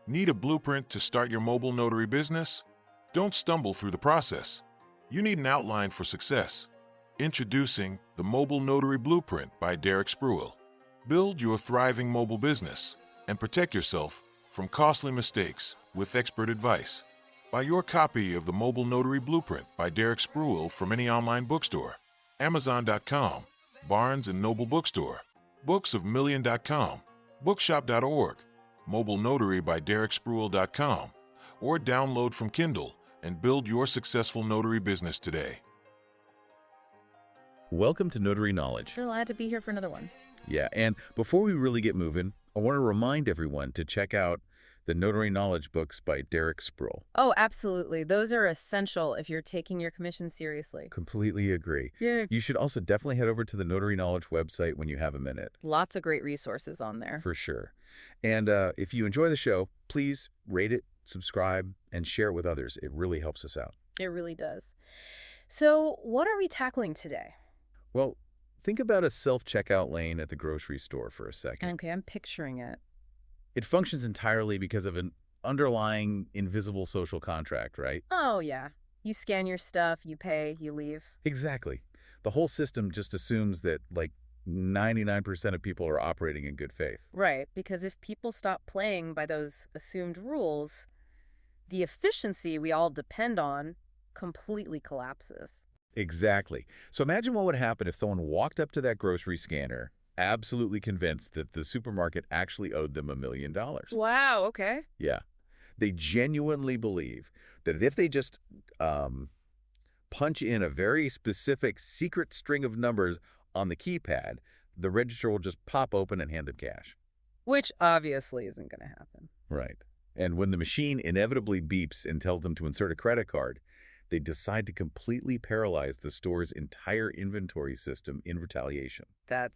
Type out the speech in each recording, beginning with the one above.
Need a blueprint to start your mobile notary business? Don't stumble through the process. You need an outline for success. Introducing the Mobile Notary Blueprint by Derrick Spruill. Build your thriving mobile business and protect yourself from costly mistakes with expert advice. Buy your copy of the Mobile Notary Blueprint by Derrick Spruill from any online bookstore, Amazon.com, Barnes & Noble Bookstore, booksofmillion.com, bookshop.org, Mobile Notary by DerrickSpruill.com, or download from Kindle and build your successful notary business today. Welcome to Notary Knowledge. Glad to be here for another one. Yeah, and before we really get moving, I want to remind everyone to check out the Notary Knowledge books by Derrick Spruill. Oh, absolutely. Those are essential if you're taking your commission seriously. Completely agree. Yeah. You should also definitely head over to the Notary Knowledge website when you have a minute. Lots of great resources on there. For sure. And if you enjoy the show, please rate it, subscribe, and share it with others. It really helps us out. It really does. So what are we tackling today? Well, think about a self-checkout lane at the grocery store for a second. Okay, I'm picturing it. It functions entirely because of an underlying invisible social contract, right? Oh, yeah. You scan your stuff, you pay, you leave. Exactly. The whole system just assumes that, 99% of people are operating in good faith. Right, because if people stop playing by those assumed rules, the efficiency we all depend on completely collapses. Exactly. So imagine what would happen if someone walked up to that grocery scanner, absolutely convinced that the supermarket actually owed them $1 million. Wow, okay. Yeah. They genuinely believe that if they just punch in a very specific secret string of numbers on the keypad, the register will just pop open and hand them cash. Which obviously isn't going to happen. Right. And when the machine inevitably beeps and tells them to insert a credit card, they decide to completely paralyze the store's entire inventory system in retaliation. That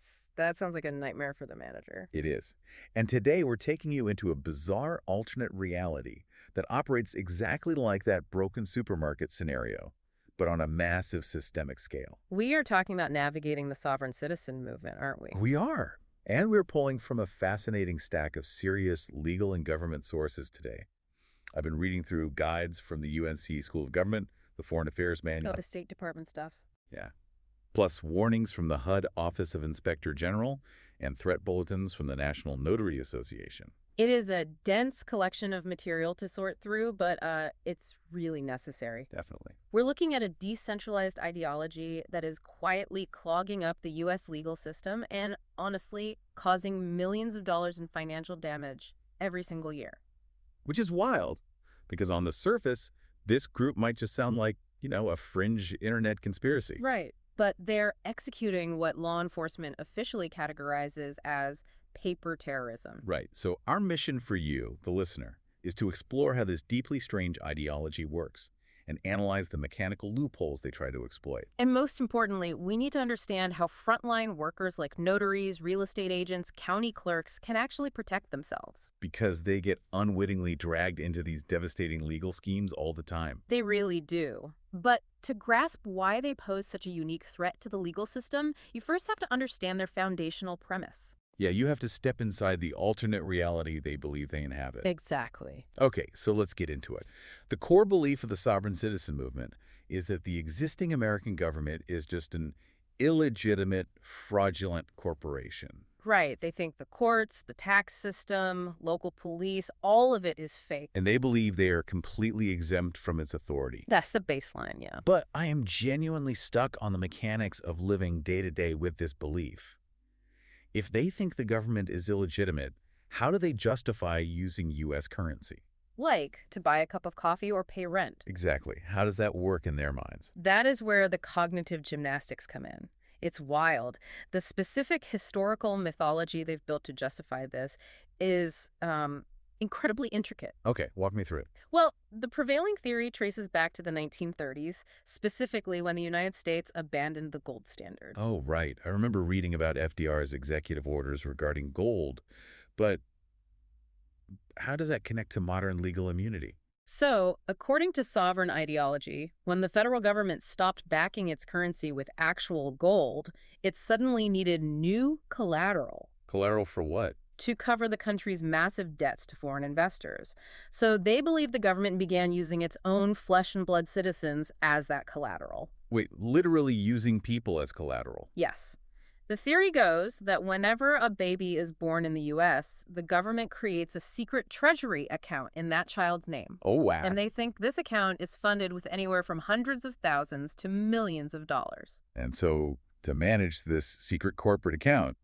sounds like a nightmare for the manager. It is. And today we're taking you into a bizarre alternate reality that operates exactly like that broken supermarket scenario, but on a massive systemic scale. We are talking about navigating the sovereign citizen movement, aren't we? We are. And we're pulling from a fascinating stack of serious legal and government sources today. I've been reading through guides from the UNC School of Government, the Foreign Affairs Manual. Oh, the State Department stuff. Yeah. Plus warnings from the HUD Office of Inspector General and threat bulletins from the National Notary Association. It is a dense collection of material to sort through, but it's really necessary. Definitely. We're looking at a decentralized ideology that is quietly clogging up the U.S. legal system and, honestly, causing millions of dollars in financial damage every single year. Which is wild, because on the surface, this group might just sound like, a fringe internet conspiracy. Right. But they're executing what law enforcement officially categorizes as paper terrorism. Right. So our mission for you, the listener, is to explore how this deeply strange ideology works and analyze the mechanical loopholes they try to exploit. And most importantly, we need to understand how frontline workers like notaries, real estate agents, county clerks can actually protect themselves. Because they get unwittingly dragged into these devastating legal schemes all the time. They really do. But to grasp why they pose such a unique threat to the legal system, you first have to understand their foundational premise. Yeah, you have to step inside the alternate reality they believe they inhabit. Exactly. Okay, so let's get into it. The core belief of the sovereign citizen movement is that the existing American government is just an illegitimate, fraudulent corporation. Right. They think the courts, the tax system, local police, all of it is fake. And they believe they are completely exempt from its authority. That's the baseline, yeah. But I am genuinely stuck on the mechanics of living day to day with this belief. If they think the government is illegitimate, how do they justify using U.S. currency? Like to buy a cup of coffee or pay rent. Exactly. How does that work in their minds? That is where the cognitive gymnastics come in. It's wild. The specific historical mythology they've built to justify this is incredibly intricate. Okay, walk me through it. Well, the prevailing theory traces back to the 1930s, specifically when the United States abandoned the gold standard. Oh, right. I remember reading about FDR's executive orders regarding gold, but how does that connect to modern legal immunity? So, according to sovereign ideology, when the federal government stopped backing its currency with actual gold, it suddenly needed new collateral. Collateral for what? to cover the country's massive debts to foreign investors. So they believe the government began using its own flesh and blood citizens as that collateral. Wait, literally using people as collateral? Yes. The theory goes that whenever a baby is born in the U.S., the government creates a secret treasury account in that child's name. Oh, wow. And they think this account is funded with anywhere from hundreds of thousands to millions of dollars. And so, to manage this secret corporate account,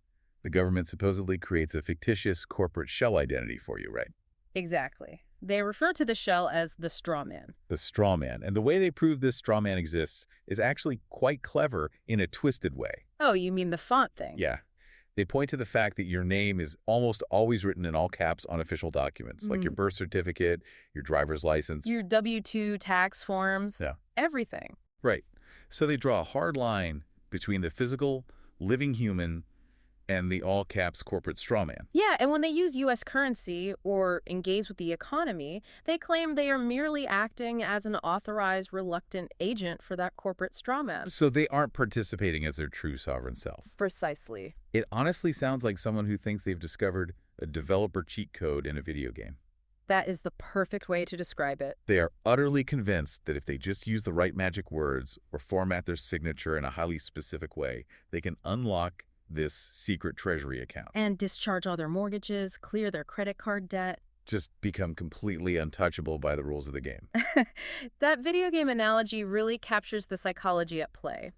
the government supposedly creates a fictitious corporate shell identity for you, right? Exactly. They refer to the shell as the straw man. The straw man. And the way they prove this straw man exists is actually quite clever in a twisted way. Oh, you mean the font thing? Yeah. They point to the fact that your name is almost always written in all caps on official documents, like your birth certificate, your driver's license. Your W-2 tax forms. Yeah. Everything. Right. So they draw a hard line between the physical, living human and the all-caps corporate straw man. Yeah, and when they use U.S. currency or engage with the economy, they claim they are merely acting as an authorized, reluctant agent for that corporate straw man. So they aren't participating as their true sovereign self. Precisely. It honestly sounds like someone who thinks they've discovered a developer cheat code in a video game. That is the perfect way to describe it. They are utterly convinced that if they just use the right magic words or format their signature in a highly specific way, they can unlock this secret treasury account. And discharge all their mortgages, clear their credit card debt. Just become completely untouchable by the rules of the game. That video game analogy really captures the psychology at play.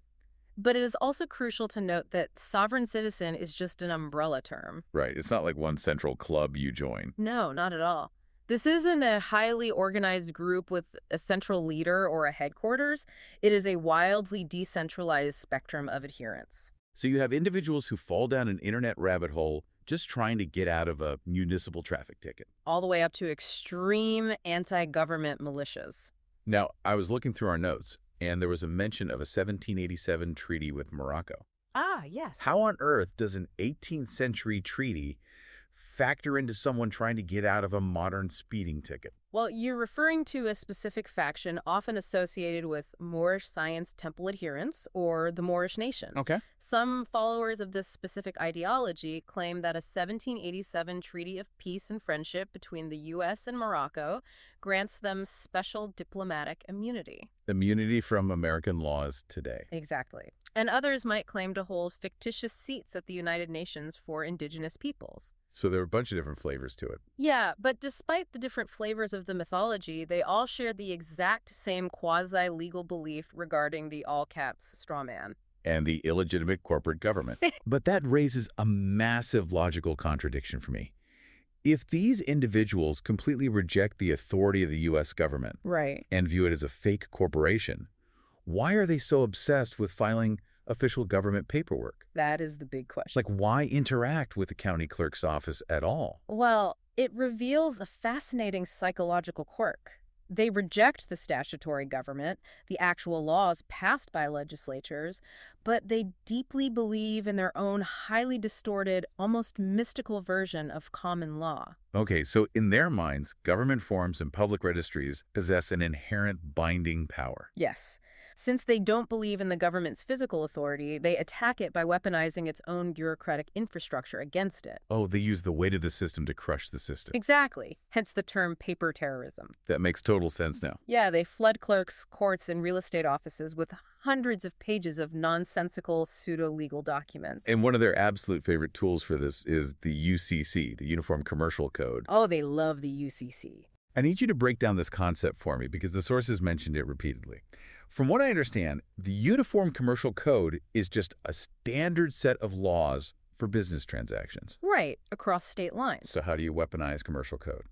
But it is also crucial to note that sovereign citizen is just an umbrella term. Right. It's not like one central club you join. No, not at all. This isn't a highly organized group with a central leader or a headquarters. It is a wildly decentralized spectrum of adherents. So you have individuals who fall down an internet rabbit hole just trying to get out of a municipal traffic ticket. All the way up to extreme anti-government militias. Now, I was looking through our notes, and there was a mention of a 1787 treaty with Morocco. Ah, yes. How on earth does an 18th century treaty factor into someone trying to get out of a modern speeding ticket? Well, you're referring to a specific faction often associated with Moorish Science Temple adherents or the Moorish nation. Okay. Some followers of this specific ideology claim that a 1787 treaty of peace and friendship between the U.S. and Morocco grants them special diplomatic immunity. Immunity from American laws today. Exactly. And others might claim to hold fictitious seats at the United Nations for indigenous peoples. So there are a bunch of different flavors to it. Yeah, but despite the different flavors of the mythology, they all share the exact same quasi-legal belief regarding the all-caps straw man. And the illegitimate corporate government. But that raises a massive logical contradiction for me. If these individuals completely reject the authority of the U.S. government Right. and view it as a fake corporation, why are they so obsessed with filing official government paperwork? That is the big question. Like, why interact with the county clerk's office at all? Well, it reveals a fascinating psychological quirk. They reject the statutory government, the actual laws passed by legislatures, but they deeply believe in their own highly distorted, almost mystical version of common law. Okay, so in their minds, government forms and public registries possess an inherent binding power. Yes. Since they don't believe in the government's physical authority, they attack it by weaponizing its own bureaucratic infrastructure against it. Oh, they use the weight of the system to crush the system. Exactly. Hence the term paper terrorism. That makes total sense now. Yeah, they flood clerks, courts, and real estate offices with hundreds of pages of nonsensical pseudo-legal documents. And one of their absolute favorite tools for this is the UCC, the Uniform Commercial Code. Oh, they love the UCC. I need you to break down this concept for me because the sources mentioned it repeatedly. From what I understand, the Uniform Commercial Code is just a standard set of laws for business transactions. Right, across state lines. So how do you weaponize commercial code?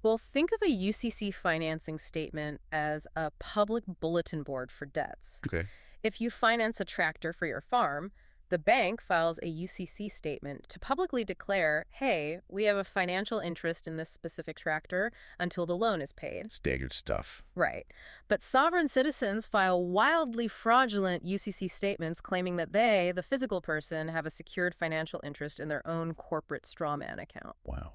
Well, think of a UCC financing statement as a public bulletin board for debts. Okay. If you finance a tractor for your farm, the bank files a UCC statement to publicly declare, hey, we have a financial interest in this specific tractor until the loan is paid. Staggered stuff. Right. But sovereign citizens file wildly fraudulent UCC statements claiming that they, the physical person, have a secured financial interest in their own corporate strawman account. Wow.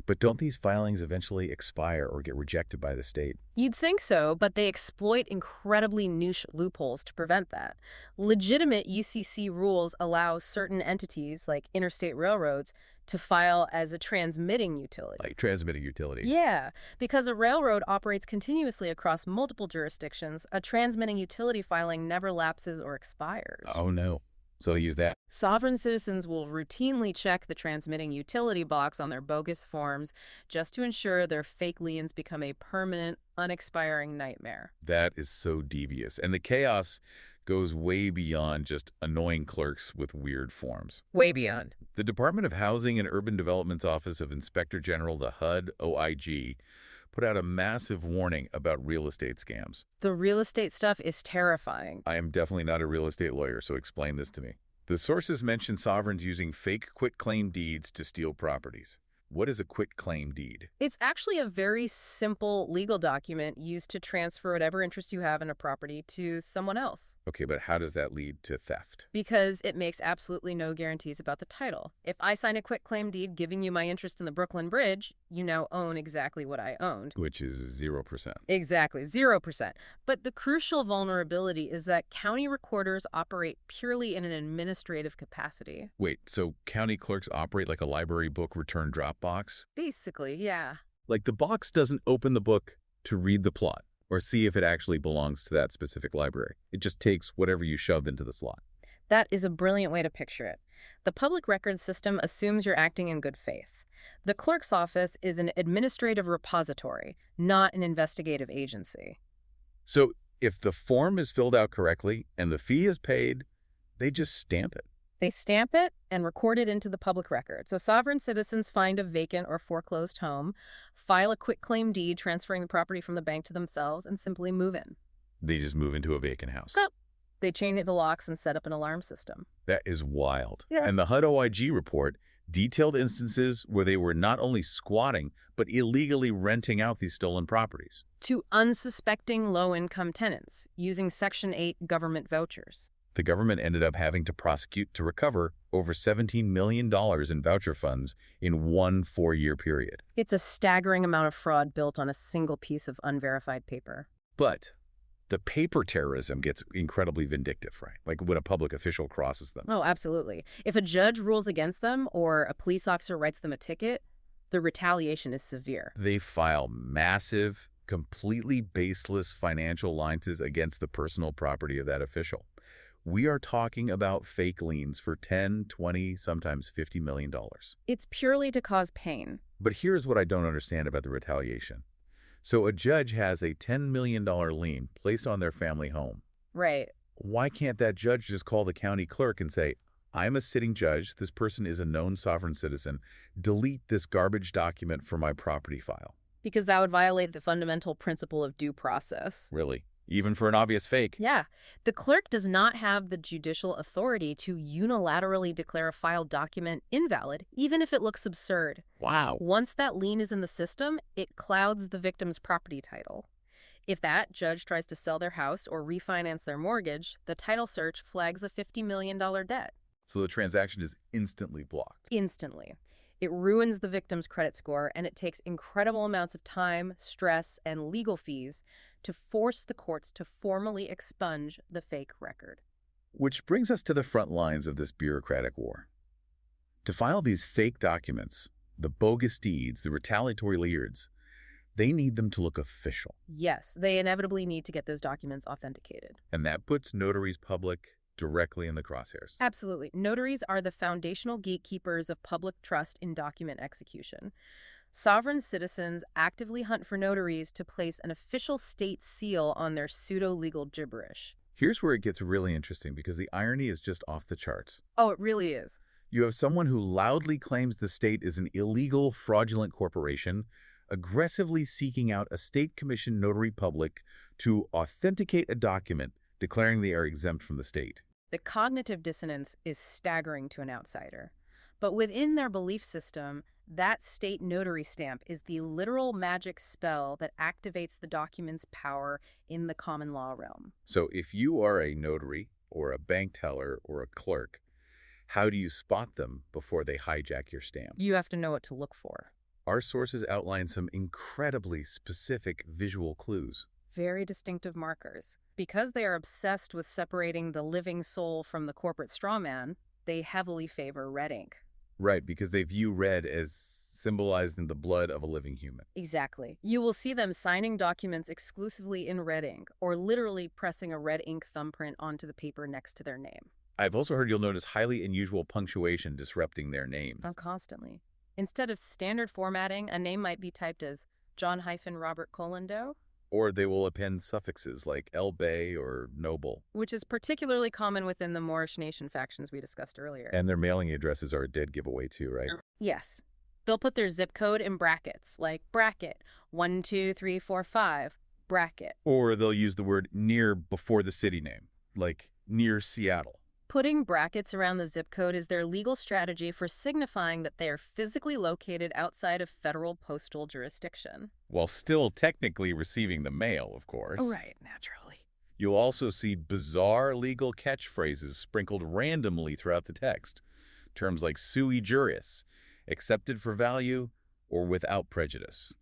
But don't these filings eventually expire or get rejected by the state? You'd think so, but they exploit incredibly niche loopholes to prevent that. Legitimate UCC rules allow certain entities, like interstate railroads, to file as a transmitting utility. Like transmitting utility. Yeah, because a railroad operates continuously across multiple jurisdictions, a transmitting utility filing never lapses or expires. Oh, no. So they use that. Sovereign citizens will routinely check the transmitting utility box on their bogus forms just to ensure their fake liens become a permanent, unexpiring nightmare. That is so devious. And the chaos goes way beyond just annoying clerks with weird forms. Way beyond. The Department of Housing and Urban Development's Office of Inspector General, the HUD OIG, put out a massive warning about real estate scams. The real estate stuff is terrifying. I am definitely not a real estate lawyer, so explain this to me. The sources mention sovereigns using fake quitclaim deeds to steal properties. What is a quitclaim deed? It's actually a very simple legal document used to transfer whatever interest you have in a property to someone else. Okay, but how does that lead to theft? Because it makes absolutely no guarantees about the title. If I sign a quitclaim deed giving you my interest in the Brooklyn Bridge, you now own exactly what I owned. Which is 0%. Exactly, 0%. But the crucial vulnerability is that county recorders operate purely in an administrative capacity. Wait, so county clerks operate like a library book return drop box? Basically, yeah. Like the box doesn't open the book to read the plot or see if it actually belongs to that specific library. It just takes whatever you shoved into the slot. That is a brilliant way to picture it. The public records system assumes you're acting in good faith. The clerk's office is an administrative repository, not an investigative agency. So if the form is filled out correctly and the fee is paid, they just stamp it. They stamp it and record it into the public record. So sovereign citizens find a vacant or foreclosed home, file a quitclaim deed transferring the property from the bank to themselves, and simply move in. They just move into a vacant house. So they chain the locks and set up an alarm system. That is wild. Yeah. And the HUD OIG report detailed instances where they were not only squatting, but illegally renting out these stolen properties. To unsuspecting low-income tenants using Section 8 government vouchers. The government ended up having to prosecute to recover over $17 million in voucher funds in one 4-year period. It's a staggering amount of fraud built on a single piece of unverified paper. But the paper terrorism gets incredibly vindictive, right? Like when a public official crosses them. Oh, absolutely. If a judge rules against them or a police officer writes them a ticket, the retaliation is severe. They file massive, completely baseless financial liens against the personal property of that official. We are talking about fake liens for $10, $20, sometimes $50 million. It's purely to cause pain. But here's what I don't understand about the retaliation. So a judge has a $10 million lien placed on their family home. Right. Why can't that judge just call the county clerk and say, I'm a sitting judge, this person is a known sovereign citizen, delete this garbage document from my property file? Because that would violate the fundamental principle of due process. Really? Even for an obvious fake? Yeah. The clerk does not have the judicial authority to unilaterally declare a filed document invalid, even if it looks absurd. Wow. Once that lien is in the system, it clouds the victim's property title. If that judge tries to sell their house or refinance their mortgage, the title search flags a $50 million debt. So the transaction is instantly blocked. Instantly. It ruins the victim's credit score, and it takes incredible amounts of time, stress, and legal fees to force the courts to formally expunge the fake record. Which brings us to the front lines of this bureaucratic war. To file these fake documents, the bogus deeds, the retaliatory liens, they need them to look official. Yes, they inevitably need to get those documents authenticated. And that puts notaries public directly in the crosshairs. Absolutely. Notaries are the foundational gatekeepers of public trust in document execution. Sovereign citizens actively hunt for notaries to place an official state seal on their pseudo-legal gibberish. Here's where it gets really interesting because the irony is just off the charts. Oh, it really is. You have someone who loudly claims the state is an illegal, fraudulent corporation, aggressively seeking out a state-commissioned notary public to authenticate a document declaring they are exempt from the state. The cognitive dissonance is staggering to an outsider. But within their belief system, that state notary stamp is the literal magic spell that activates the document's power in the common law realm. So if you are a notary or a bank teller or a clerk, how do you spot them before they hijack your stamp? You have to know what to look for. Our sources outline some incredibly specific visual clues. Very distinctive markers. Because they are obsessed with separating the living soul from the corporate strawman, they heavily favor red ink. Right, because they view red as symbolizing the blood of a living human. Exactly. You will see them signing documents exclusively in red ink, or literally pressing a red ink thumbprint onto the paper next to their name. I've also heard you'll notice highly unusual punctuation disrupting their names. Oh, constantly. Instead of standard formatting, a name might be typed as John-Robert Doe, Or they will append suffixes like El Bey or Noble. which is particularly common within the Moorish nation factions we discussed earlier. And their mailing addresses are a dead giveaway too, right? Yes. They'll put their zip code in brackets, like bracket 12345, bracket. Or they'll use the word near before the city name, like near Seattle. Putting brackets around the zip code is their legal strategy for signifying that they are physically located outside of federal postal jurisdiction. While still technically receiving the mail, of course. Right, naturally. You'll also see bizarre legal catchphrases sprinkled randomly throughout the text. Terms like sui juris, accepted for value, or without prejudice.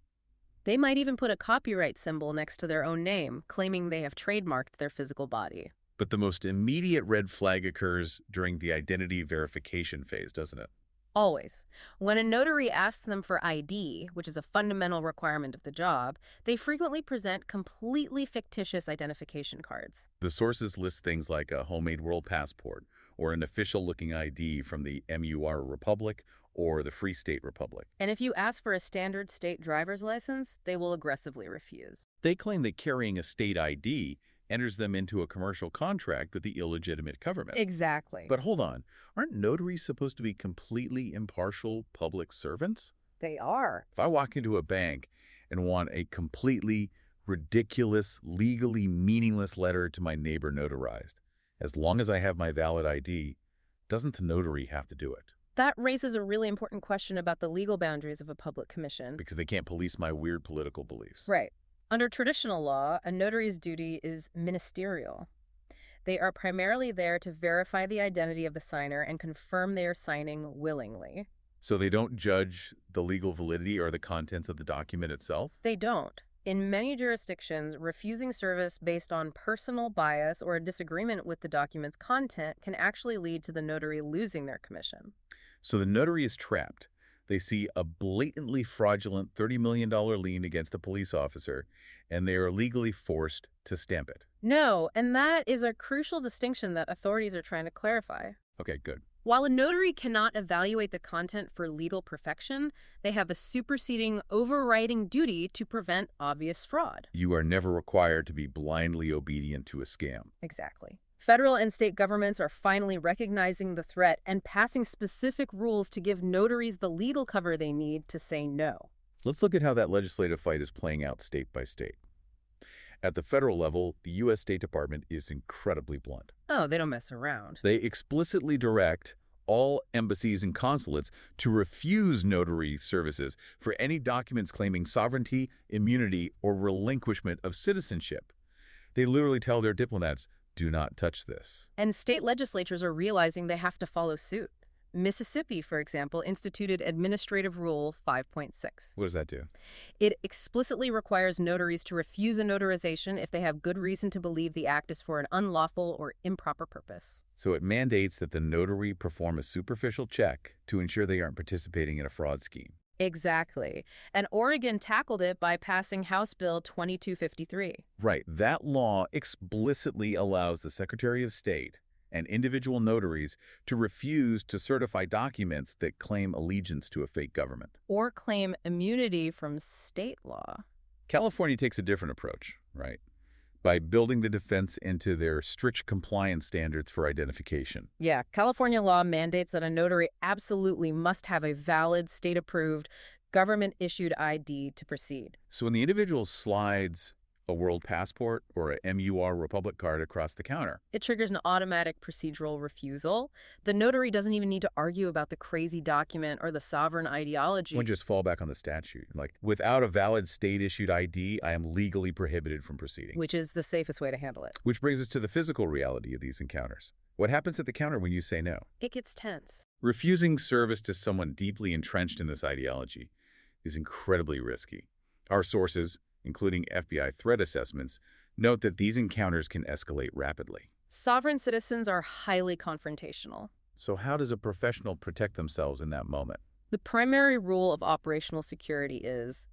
They might even put a copyright symbol next to their own name, claiming they have trademarked their physical body. But the most immediate red flag occurs during the identity verification phase, doesn't it? Always. When a notary asks them for ID, which is a fundamental requirement of the job, they frequently present completely fictitious identification cards. The sources list things like a homemade world passport or an official-looking ID from the MUR Republic or the Free State Republic. And if you ask for a standard state driver's license, they will aggressively refuse. They claim that carrying a state ID enters them into a commercial contract with the illegitimate government. Exactly. But hold on, aren't notaries supposed to be completely impartial public servants? They are. If I walk into a bank and want a completely ridiculous, legally meaningless letter to my neighbor notarized, as long as I have my valid ID, doesn't the notary have to do it? That raises a really important question about the legal boundaries of a public commission. Because they can't police my weird political beliefs. Right. Under traditional law, a notary's duty is ministerial. They are primarily there to verify the identity of the signer and confirm they are signing willingly. So they don't judge the legal validity or the contents of the document itself? They don't. In many jurisdictions, refusing service based on personal bias or a disagreement with the document's content can actually lead to the notary losing their commission. So the notary is trapped. They see a blatantly fraudulent $30 million lien against a police officer, and they are legally forced to stamp it. No, and that is a crucial distinction that authorities are trying to clarify. Okay, good. While a notary cannot evaluate the content for legal perfection, they have a superseding, overriding duty to prevent obvious fraud. You are never required to be blindly obedient to a scam. Exactly. Federal and state governments are finally recognizing the threat and passing specific rules to give notaries the legal cover they need to say no. Let's look at how that legislative fight is playing out state by state. At the federal level, the U.S. State Department is incredibly blunt. Oh, they don't mess around. They explicitly direct all embassies and consulates to refuse notary services for any documents claiming sovereignty, immunity, or relinquishment of citizenship. They literally tell their diplomats, do not touch this. And state legislatures are realizing they have to follow suit. Mississippi, for example, instituted Administrative Rule 5.6. What does that do? It explicitly requires notaries to refuse a notarization if they have good reason to believe the act is for an unlawful or improper purpose. So it mandates that the notary perform a superficial check to ensure they aren't participating in a fraud scheme. Exactly. And Oregon tackled it by passing House Bill 2253. Right. That law explicitly allows the Secretary of State and individual notaries to refuse to certify documents that claim allegiance to a fake government. Or claim immunity from state law. California takes a different approach, right? By building the defense into their strict compliance standards for identification. Yeah, California law mandates that a notary absolutely must have a valid, state-approved, government-issued ID to proceed. So when the individual slides a world passport or a MUR Republic card across the counter, it triggers an automatic procedural refusal. The notary doesn't even need to argue about the crazy document or the sovereign ideology. one just fall back on the statute. Like, without a valid state-issued ID, I am legally prohibited from proceeding. Which is the safest way to handle it. Which brings us to the physical reality of these encounters. What happens at the counter when you say no? It gets tense. Refusing service to someone deeply entrenched in this ideology is incredibly risky. Our sources, including FBI threat assessments, note that these encounters can escalate rapidly. Sovereign citizens are highly confrontational. So how does a professional protect themselves in that moment? The primary rule of operational security is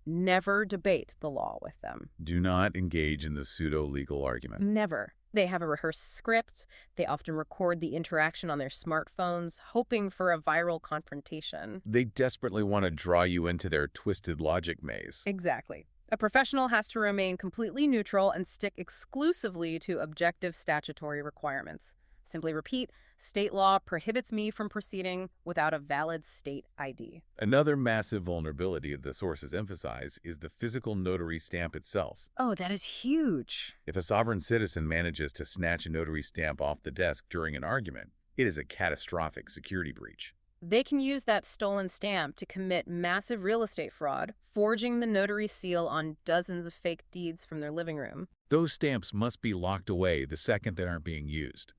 never debate the law with them. Do not engage in the pseudo-legal argument. Never. They have a rehearsed script. They often record the interaction on their smartphones, hoping for a viral confrontation. They desperately want to draw you into their twisted logic maze. Exactly. A professional has to remain completely neutral and stick exclusively to objective statutory requirements. Simply repeat, state law prohibits me from proceeding without a valid state ID. Another massive vulnerability the sources emphasize is the physical notary stamp itself. Oh, that is huge. If a sovereign citizen manages to snatch a notary stamp off the desk during an argument, it is a catastrophic security breach. They can use that stolen stamp to commit massive real estate fraud, forging the notary seal on dozens of fake deeds from their living room. Those stamps must be locked away the second they aren't being used.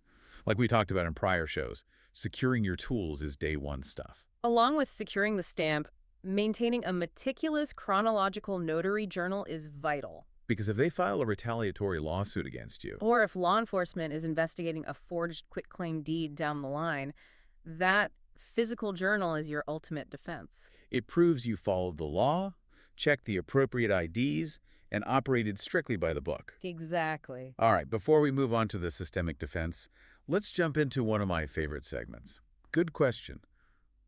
Like we talked about in prior shows, securing your tools is day one stuff. Along with securing the stamp, maintaining a meticulous chronological notary journal is vital. Because if they file a retaliatory lawsuit against you, Or if law enforcement is investigating a forged quitclaim deed down the line, that physical journal is your ultimate defense. it proves you followed the law, checked the appropriate IDs, and operated strictly by the book. Exactly. All right, before we move on to the systemic defense, let's jump into one of my favorite segments. Good question.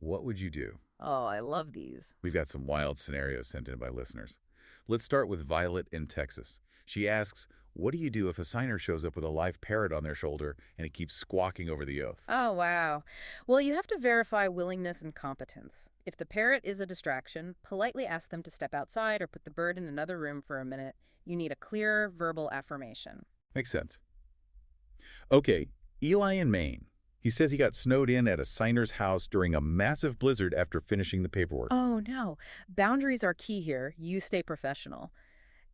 What would you do? Oh, I love these. We've got some wild scenarios sent in by listeners. Let's start with Violet in Texas. She asks, what do you do if a signer shows up with a live parrot on their shoulder and it keeps squawking over the oath? Oh, wow. Well, you have to verify willingness and competence. If the parrot is a distraction, politely ask them to step outside or put the bird in another room for a minute. You need a clear verbal affirmation. Makes sense. Okay, Eli in Maine. He says he got snowed in at a signer's house during a massive blizzard after finishing the paperwork. Oh, no. Boundaries are key here. You stay professional.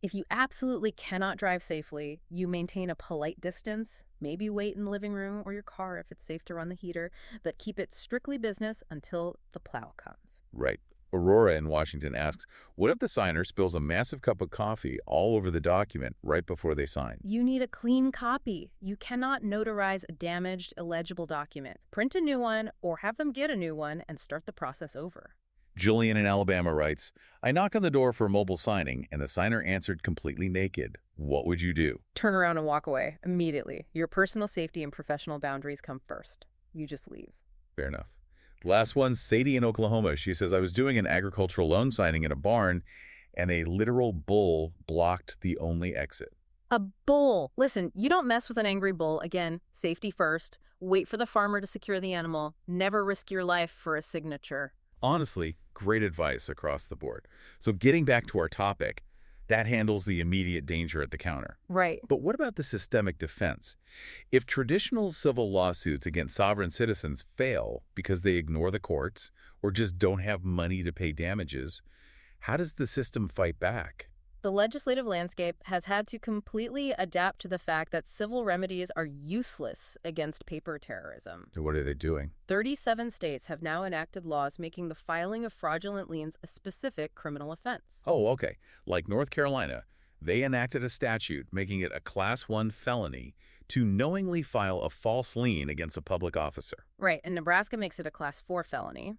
If you absolutely cannot drive safely, you maintain a polite distance, maybe wait in the living room or your car if it's safe to run the heater, but keep it strictly business until the plow comes. Right. Aurora in Washington asks, what if the signer spills a massive cup of coffee all over the document right before they sign? You need a clean copy. You cannot notarize a damaged, illegible document. Print a new one or have them get a new one and start the process over. Jillian in Alabama writes, I knock on the door for mobile signing and the signer answered completely naked. What would you do? Turn around and walk away immediately. Your personal safety and professional boundaries come first. You just leave. Fair enough. Last one, Sadie in Oklahoma. She says, I was doing an agricultural loan signing in a barn and a literal bull blocked the only exit. A bull. Listen, you don't mess with an angry bull. Again, safety first. Wait for the farmer to secure the animal. Never risk your life for a signature. Honestly, great advice across the board. So getting back to our topic, that handles the immediate danger at the counter. Right. But what about the systemic defense? If traditional civil lawsuits against sovereign citizens fail because they ignore the courts or just don't have money to pay damages, how does the system fight back? The legislative landscape has had to completely adapt to the fact that civil remedies are useless against paper terrorism. So what are they doing? 37 states have now enacted laws making the filing of fraudulent liens a specific criminal offense. Oh, okay. Like North Carolina, they enacted a statute making it a Class 1 felony to knowingly file a false lien against a public officer. Right, and Nebraska makes it a Class 4 felony.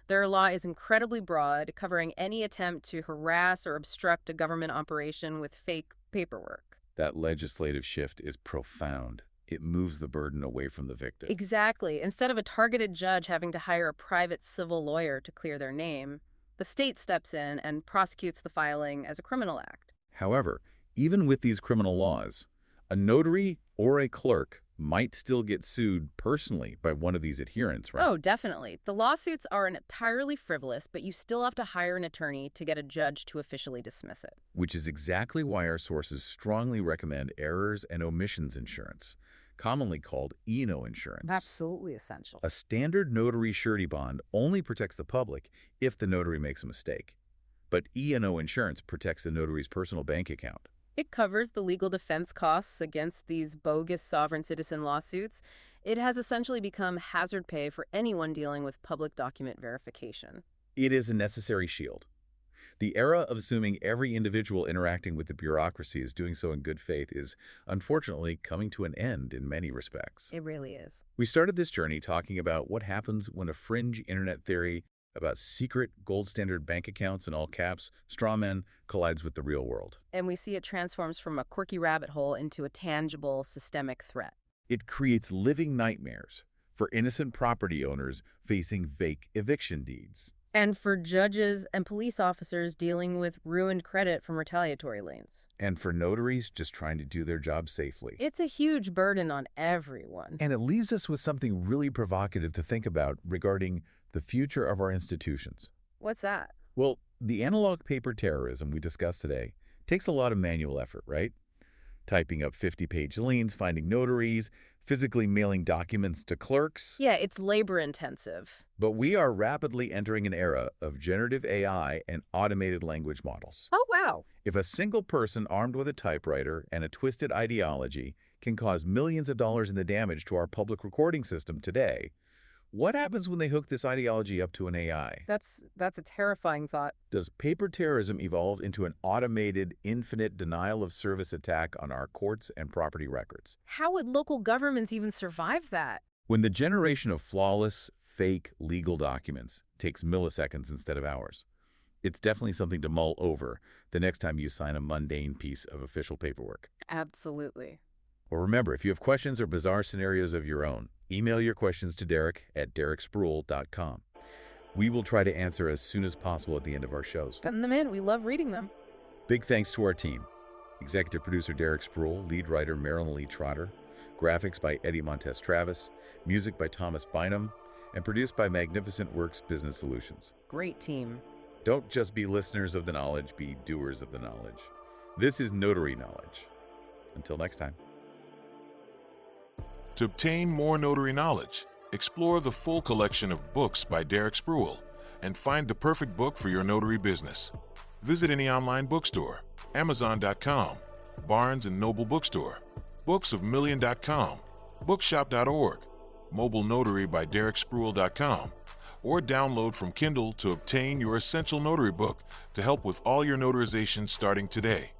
Their law is incredibly broad, covering any attempt to harass or obstruct a government operation with fake paperwork. That legislative shift is profound. It moves the burden away from the victim. Exactly. Instead of a targeted judge having to hire a private civil lawyer to clear their name, the state steps in and prosecutes the filing as a criminal act. However, even with these criminal laws, a notary or a clerk might still get sued personally by one of these adherents, right? Oh, definitely. The lawsuits are entirely frivolous, but you still have to hire an attorney to get a judge to officially dismiss it. Which is exactly why our sources strongly recommend errors and omissions insurance, commonly called E&O insurance. Absolutely essential. A standard notary surety bond only protects the public if the notary makes a mistake. But E&O insurance protects the notary's personal bank account. It covers the legal defense costs against these bogus sovereign citizen lawsuits. It has essentially become hazard pay for anyone dealing with public document verification. It is a necessary shield. The era of assuming every individual interacting with the bureaucracy is doing so in good faith is, unfortunately, coming to an end in many respects. It really is. We started this journey talking about what happens when a fringe internet theory about secret gold standard bank accounts in all caps, straw men, collides with the real world. And we see it transforms from a quirky rabbit hole into a tangible, systemic threat. It creates living nightmares for innocent property owners facing fake eviction deeds. And for judges and police officers dealing with ruined credit from retaliatory liens. And for notaries just trying to do their job safely. It's a huge burden on everyone. And it leaves us with something really provocative to think about regarding the future of our institutions. What's that? Well, the analog paper terrorism we discussed today takes a lot of manual effort, right? Typing up 50-page liens, finding notaries, physically mailing documents to clerks. Yeah, it's labor-intensive. But we are rapidly entering an era of generative AI and automated language models. Oh, wow. If a single person armed with a typewriter and a twisted ideology can cause millions of dollars in the damage to our public recording system today, what happens when they hook this ideology up to an AI? That's a terrifying thought. Does paper terrorism evolve into an automated, infinite denial-of-service attack on our courts and property records? How would local governments even survive that? When the generation of flawless, fake legal documents takes milliseconds instead of hours, it's definitely something to mull over the next time you sign a mundane piece of official paperwork. Absolutely. Well, remember, if you have questions or bizarre scenarios of your own, email your questions to Derrick at derrickspruill.com. We will try to answer as soon as possible at the end of our shows. Send them in. We love reading them. Big thanks to our team. Executive producer Derrick Spruill, lead writer Marylyn Trotter, graphics by Eddie Montes Travis, music by Thomas Bynum, and produced by magnificent Workz Business Solutions. Great team. Don't just be listeners of the knowledge, be doers of the knowledge. This is Notary Knowledge. Until next time. To obtain more notary knowledge, explore the full collection of books by Derrick Spruill and find the perfect book for your notary business. Visit any online bookstore, Amazon.com, Barnes & Noble Bookstore, booksofmillion.com, bookshop.org, Mobile Notary by DerrickSpruill.com, or download from Kindle to obtain your essential notary book to help with all your notarization starting today.